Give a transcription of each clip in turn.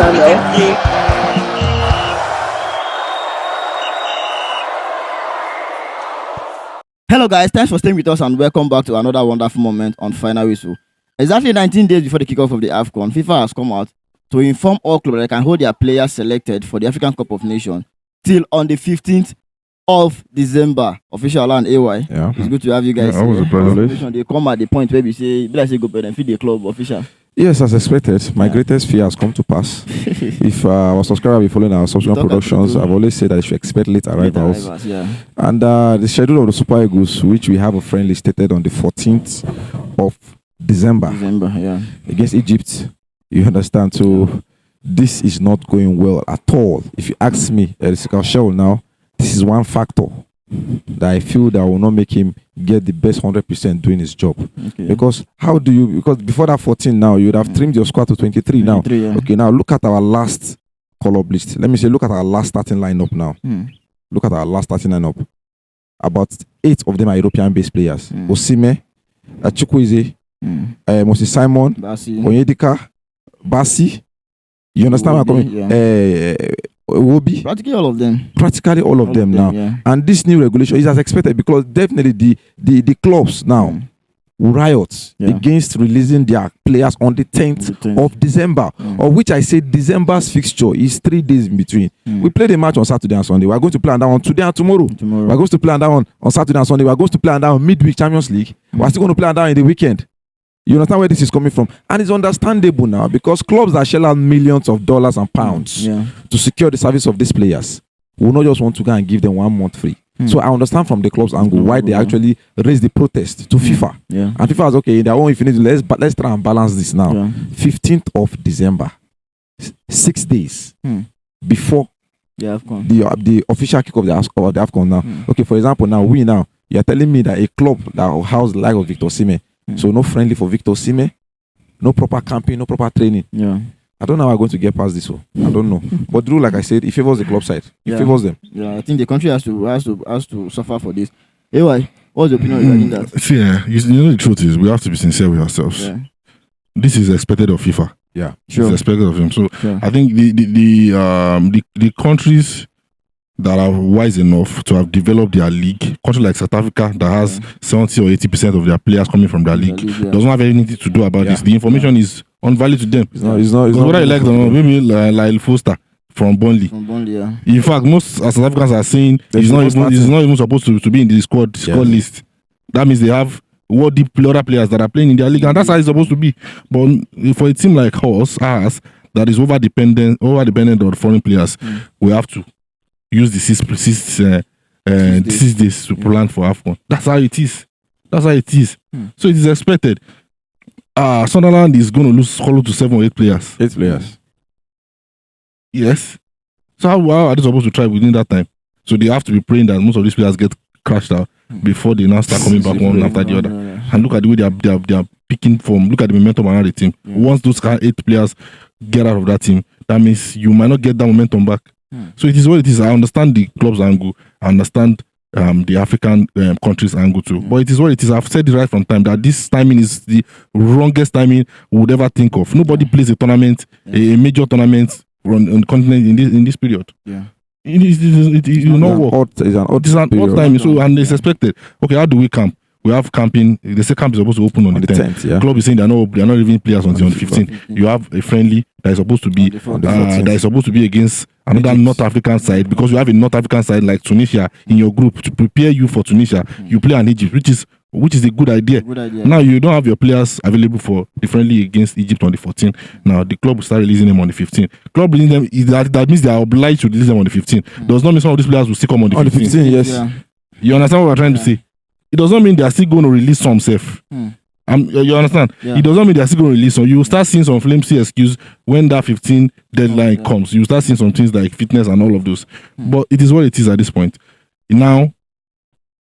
channel. Hello guys, thanks for staying with us and welcome back to another wonderful moment on Final Whistle. Exactly 19 days before the kickoff of the Afcon, FIFA has come out to inform all clubs that they can hold their players selected for the African Cup of Nations till on the 15th of December. Official and AY. Yeah. It's good to have you guys. Yeah, I was a privilege. They come at the point where we say, go benefit the club official. Yes, as expected, my greatest fear has come to pass. If our subscriber be following our subsequent productions, I've always said that they should expect late arrivals. And the schedule of the Super Eagles, which we have a friendly stated on the 14th of December against Egypt. You understand? So this is not going well at all. If you ask me, Shell now, this is one factor that I feel that will not make him get the best 100% doing his job. Okay. Because because before that 14 now, you would have trimmed your squad to 23 now. Yeah. Okay, now look at our last call-up list. Let me say, look at our last starting lineup now. Look at our last starting lineup. About 8 of them are European-based players. Osimhen, Chukwueze, Moses Simon, Onyedika, Bassi. You understand what I'm coming? Wobi. Practically all of them. Now. Yeah. And this new regulation is as expected because definitely the clubs now will riot against releasing their players on the 10th of December, of which I say December's fixture is 3 days in between. We play the match on Saturday and Sunday. We are going to play that one today and tomorrow. We are going to play that one on Saturday and Sunday. We are going to play that one midweek Champions League. We are still going to play that in the weekend. You understand where this is coming from? And it's understandable now because clubs that shell out millions of dollars and pounds to secure the service of these players will not just want to go and give them 1 month free. So I understand from the club's angle why they actually raised the protest to FIFA. And FIFA is okay, in their own infinity, let's try and balance this now. 15th of December, 6 days before the official kick of the Afcon now. Okay, for example, you are telling me that a club that will house the like of Victor Osimhen, so no friendly for Victor Osimhen, no proper camping, no proper training. I don't know how we're going to get past this. I don't know. But Drew, like I said, it favors the club side. It favors them. Yeah, I think the country has to suffer for this. Anyway, what's your opinion regarding that? See, you know the truth is we have to be sincere with ourselves. This is expected of FIFA. Yeah, sure. It's expected of them. So I think the countries that are wise enough to have developed their league, country like South Africa that has 70 or 80% of their players coming from their league, does not have anything to do about this. The information is unvalued to them. It's not whether you like them, maybe like Foster from Burnley. In fact, most South Africans are saying he's not even supposed to be in the squad list. That means they have worthy other players that are playing in their league, and that's how it's supposed to be. But for a team like us that is over dependent on foreign players, we have to use the 6 days to plan for Afcon. That's how it is. So it is expected. Sunderland is going to lose close to 7 or 8 players. 8 players. Yes. So how are they supposed to try within that time? So they have to be praying that most of these players get crashed out before they now start coming back one after the other. And look at the way they are picking form. Look at the momentum around the team. Once those 8 players get out of that team, that means you might not get that momentum back. So it is what it is. I understand the club's angle. I understand the African countries' angle too. But it is what it is. I've said it right from time that this timing is the wrongest timing we would ever think of. Nobody plays a tournament, a major tournament on the continent in this period. It will not work. It's an odd time. So and it's expected. Okay, how do we camp? We have camping. They say camp is supposed to open on the 10th. Club is saying they are not even players until on the 15th. You have a friendly that is supposed to be against another North African side, because you have a North African side like Tunisia in your group to prepare you for Tunisia. You play an Egypt, which is a good idea. Now you don't have your players available for the friendly against Egypt on the 14th. Now the club will start releasing them on the 15th. Club releasing them, that means they are obliged to release them on the 15th. Does not mean some of these players will still come on the 15th. Yes. You understand what we're trying to say? It does not mean they are still going to release some self. You understand? It does not mean they are still going to release some. You will start seeing some flimsy excuse when that 15 deadline comes. You will start seeing some things like fitness and all of those. But it is what it is at this point. Now,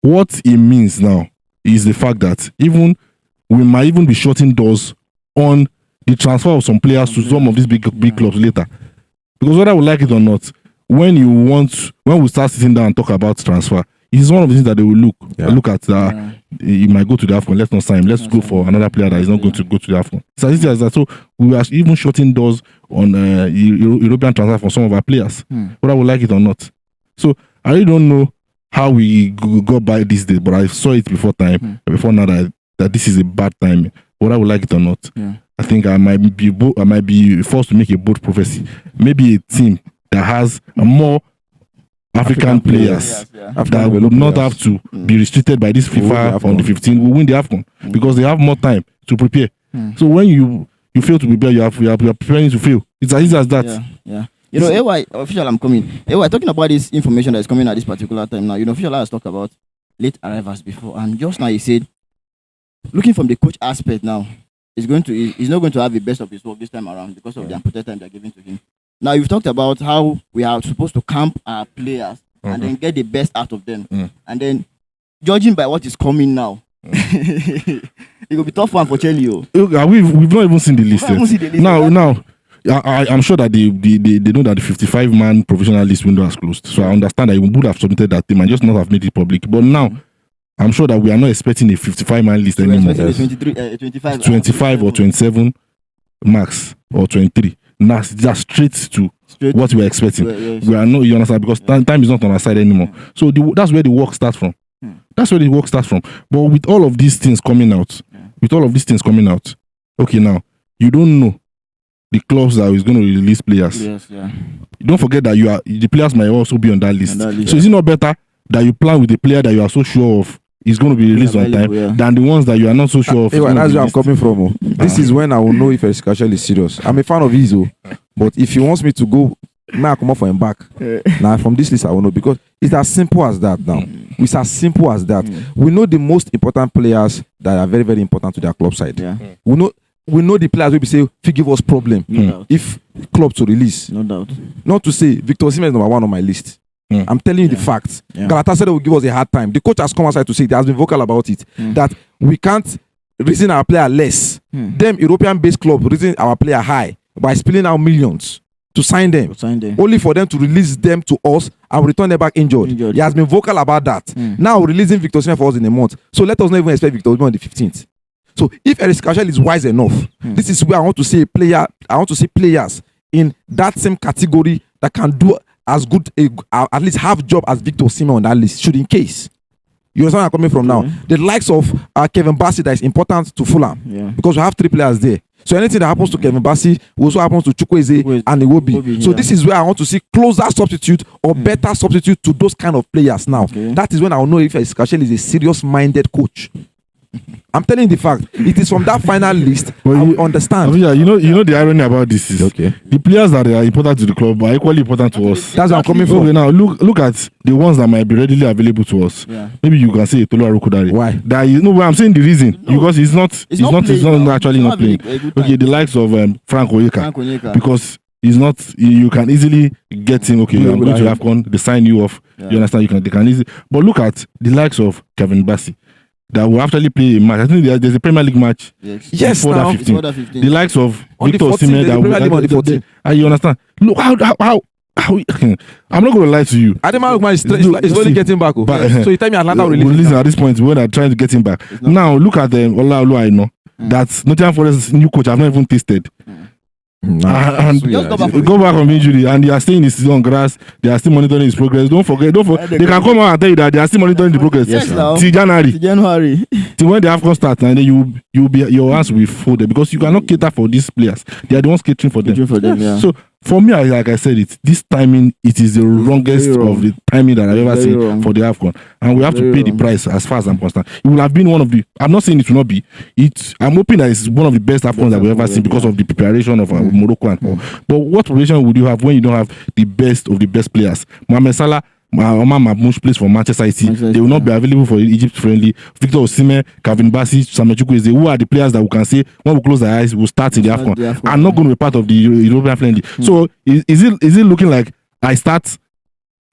what it means now is the fact that we might even be shutting doors on the transfer of some players to some of these big clubs later. Because whether we like it or not, when we start sitting down and talk about transfer, It's one of the things that they will look at. He might go to the Afcon. Let's not sign him. Let's go for another player that is not going to go to the Afcon. So easy as that. So we are even shutting doors on European transfer for some of our players, whether we like it or not. So I really don't know how we got by this day, but I saw it before time, before now that this is a bad time, whether I would like it or not. I think I might be forced to make a bold prophecy. Maybe a team that has more African players that would not have to be restricted by this FIFA on the 15 will win the Afcon because they have more time to prepare. So when you fail to prepare, you are preparing to fail. It's as easy as that. Yeah. You know, AY official, I'm coming. AY talking about this information that is coming at this particular time now. You know, official has talked about late arrivals before, and just now he said, looking from the coach aspect now, he's not going to have the best of his work this time around because of the amputed time they're giving to him. Now you've talked about how we are supposed to camp our players and then get the best out of them, and then judging by what is coming now, it will be tough one for Chelsea. We've not even seen the list yet. Now. I'm sure that they know that the 55-man professional list window has closed. So I understand that you would have submitted that thing and just not have made it public. But now, I'm sure that we are not expecting a 55-man list anymore. 25 or 27 max or 23. Now, just straight to what we are expecting. We are not, you understand, because time is not on our side anymore. So that's where the work starts from. That's where the work starts from. But with all of these things coming out, okay, now, you don't know the clubs that is going to release players. Don't forget that the players might also be on that list. So is it not better that you plan with the player that you are so sure of is going to be released on time than the ones that you are not so sure of? That's where I'm coming from. This is when I will know if a discussion is serious. I'm a fan of his, but if he wants me to go, now I come up for him back. Now from this list I will know, because it's as simple as that now. It's as simple as that. We know the most important players that are very, very important to their club side. We know the players will be say, if you give us problem, if club to release. No doubt. Not to say Victor Osimhen is number one on my list. I'm telling you the facts. Galatasaray will give us a hard time. The coach has come outside to say, he has been vocal about it, that we can't reason our player less. Them European-based clubs reason our player high by spilling out millions to sign them. Only for them to release them to us and return them back injured. He has been vocal about that. Now releasing Victor Osimhen for us in a month. So let us not even expect Victor Osimhen on the 15th. So if Eric Skashel is wise enough, this is where I want to see players in that same category that can do as good, at least half job as Victor Osimhen on that list, should in case. You understand where I'm coming from now? The likes of Kevin Bassey that is important to Fulham, because we have 3 players there. So anything that happens to Kevin Bassey also happens to Chukwueze and Iwobi. So this is where I want to see closer substitute or better substitute to those kind of players now. That is when I will know if Eric Skashel is a serious-minded coach. I'm telling you the fact. It is from that final list I will understand. You know the irony about this is the players that are important to the club are equally important to us. That's where I'm coming from. Okay, now look at the ones that might be readily available to us. Maybe you can say Tolu Arukudare. Why? That I'm saying the reason because he's not actually not playing. Okay, the likes of Frank Onyeka. Because he's not. You can easily get him. Okay, I'm going to Afcon. They sign you off. You understand? They can easily. But look at the likes of Kevin Bassey that will actually play a match. I think there's a Premier League match. Yes, now. 15. The likes of Victor Osimhen that will. You understand? Look how. I'm not going to lie to you. Ademola Lookman is slowly getting back. So you tell me Atlanta will release at this point when they're trying to get him back. Now look at them. Ola Oluwaina. That's Nottingham Forest's new coach. I've not even tasted. And go back from injury, and they are staying is on grass. They are still monitoring his progress. Don't forget. They can come out and tell you that they are still monitoring the progress. Till January. Till when the Afcon starts, and then your hands will be folded because you cannot cater for these players. They are the ones catering for them. So for me, like I said, this timing it is the wrongest of the timing that I've ever seen for the Afcon, and we have to pay the price. As far as I'm concerned, it will have been one of the. I'm not saying it will not be. I'm hoping that it's one of the best Afcons that we've ever seen because of the preparation of Morocco and all. But what preparation would you have when you don't have the best of the best players? Mohamed Salah, Omar Mahmoud plays for Manchester City. They will not be available for Egypt friendly. Victor Osimhen, Kevin Bassey, Samuel Chukwueze, who are the players that we can say when we close our eyes will start in the Afcon. I'm not going to be part of the European friendly. So is it looking like I start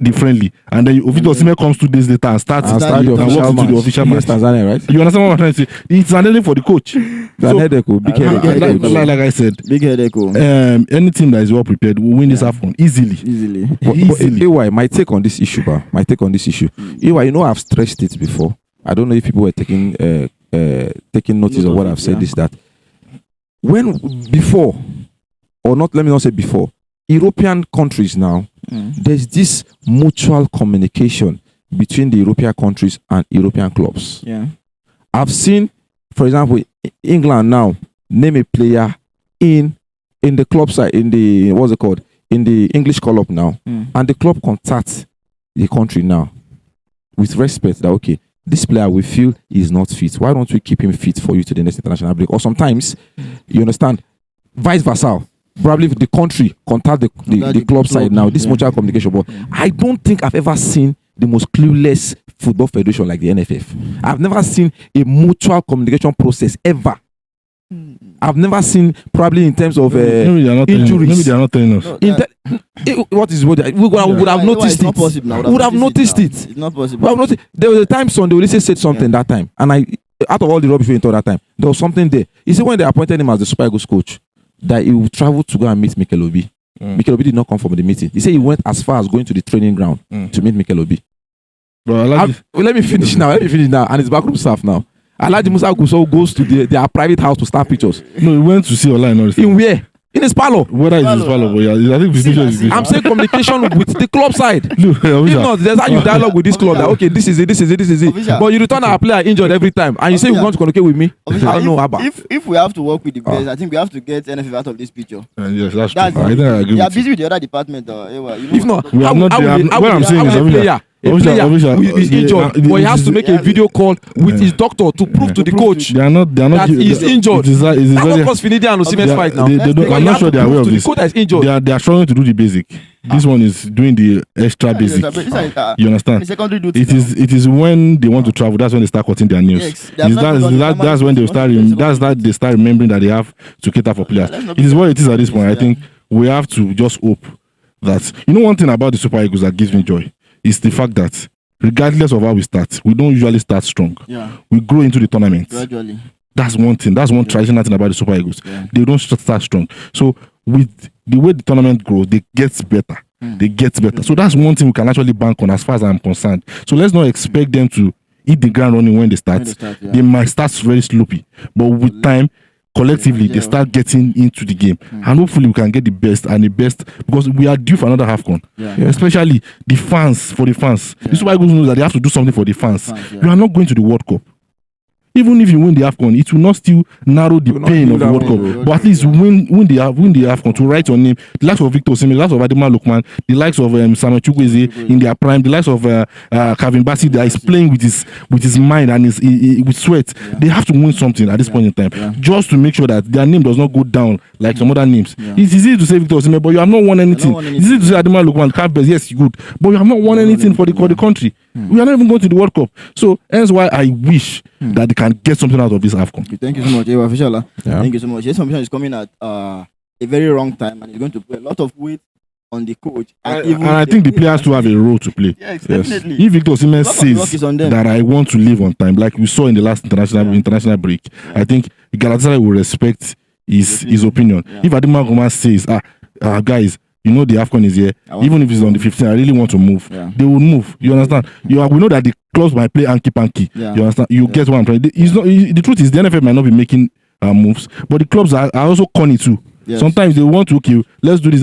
the friendly, and then Victor Osimhen comes 2 days later and starts the walks into the official match. Tanzania, right? You understand what I'm trying to say? It's an headache for the coach. Big headache. Like I said, big headache. Any team that is well prepared will win this Afcon easily. But AY, my take on this issue, AY, I've stressed it before. I don't know if people were taking notice of what I've said. Is that when before, or not? Let me not say before. European countries now, there's this mutual communication between the European countries and European clubs. Yeah, I've seen, for example, England now name a player in the club side, in the in the English club now, and the club contacts the country now with respect that okay, this player we feel is not fit. Why don't we keep him fit for you to the next international break? Or sometimes, you understand, vice versa. Probably the country contact the club side now. This mutual communication, but I don't think I've ever seen the most clueless football federation like the NFF. I've never seen a mutual communication process ever. I've never seen, probably in terms of injuries. Maybe they are not telling us. We would have noticed it. Would have noticed it. It's not possible. There was a time Sunday Olise said something that time, and out of all the rubbish we told that time, there was something there. You see, when they appointed him as the Super Eagles coach, that he would travel to go and meet Mikel Obi. Mikel Obi did not come from the meeting. He said he went as far as going to the training ground to meet Mikel Obi. Bro, let me finish now. And his backroom staff now. Alhaji Musa Guso goes to their private house to snap pictures. No, he went to see online. In where? In his parlor. Whether it's his parlor, but I think the picture is. I'm saying communication with the club side. Look, if not, there's how you dialogue with this club that okay, this is it. But you return our player injured every time, and you say you want to communicate with me. I don't know about. If we have to work with the best, I think we have to get NFF out of this picture. Yes, that's true. I think I agree. They are busy with the other department. If not, we are not. What I'm saying is, a player is injured, but he has to make a video call with his doctor to prove to the coach that he's injured. That was cause Finidi and Osimhen's fight now. I'm not sure they are aware of this. The coach is injured. They are struggling to do the basic. This one is doing the extra basic. You understand? It is when they want to travel. That's when they start cutting their nails. That's when they start. They start remembering that they have to cater for players. It is what it is at this point. I think we have to just hope that one thing about the Super Eagles that gives me joy is the fact that regardless of how we start, we don't usually start strong. Yeah. We grow into the tournament. Gradually. That's one thing. That's one traditional thing about the Super Eagles. Yeah. They don't start strong. So with the way the tournament grows, they get better. They get better. So that's one thing we can actually bank on as far as I'm concerned. So let's not expect them to hit the ground running when they start. They might start very sloppy. But with time, collectively, they start getting into the game. And hopefully we can get the best because we are due for another Afcon. Especially the fans. The Super Eagles know that they have to do something for the fans. You are not going to the World Cup. Even if you win the Afcon, it will not still narrow the pain of the World Cup. But at least win the Afcon to write your name. The likes of Victor Osimhen, the likes of Ademola Lookman, the likes of Samuel Chukwueze in their prime, the likes of Kevin Bassey that is playing with his mind and with sweat. They have to win something at this point in time, just to make sure that their name does not go down like some other names. It's easy to say Victor Osimhen, but you have not won anything. It's easy to say Ademola Lookman, yes, good, but you have not won anything for the country. We are not even going to the World Cup. So that's why I wish that they can get something out of this Afcon. Thank you so much, Ewa Fishala. Thank you so much. This competition is coming at a very wrong time, and it's going to put a lot of weight on the coach. And I think the players too have a role to play. Yes, definitely. If Victor Osimhen says that I want to leave on time, like we saw in the last international break, I think Galatasaray will respect his opinion. If Ademola Lookman says, guys, the Afcon is here. Even if it's on the 15th, I really want to move. They will move. You understand? We know that the clubs might play hanky-panky. You understand? You get what I'm trying. The truth is, the NFF might not be making moves, but the clubs are also corny too. Yes. Sometimes they want to let's do this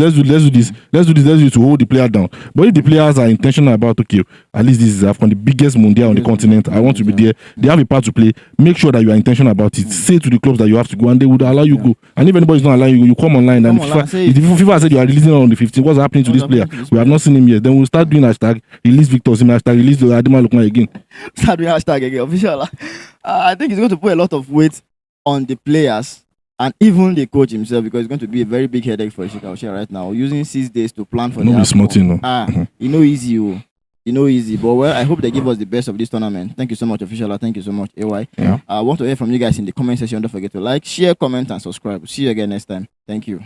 to hold the player down. But if the players are intentional about at least this is Afcon, the biggest mundial on the continent, I want to be there. They have a part to play. Make sure that you are intentional about it. Say to the clubs that you have to go, and they would allow you go. And if anybody's not allowing you, you come online. And if FIFA said you are releasing on the 15th, what's happening to this player? We have not seen him yet. Then we'll start doing hashtag release Victor Osimhen, hashtag release Ademola Lookman again. Start doing hashtag again, official. I think it's going to put a lot of weight on the players and even the coach himself, because it's going to be a very big headache for Ishikawa right now. Using 6 days to plan for the Afcon. Easy. But well, I hope they give us the best of this tournament. Thank you so much, Official. Thank you so much, AY. I want to hear from you guys in the comment section. Don't forget to like, share, comment, and subscribe. See you again next time. Thank you.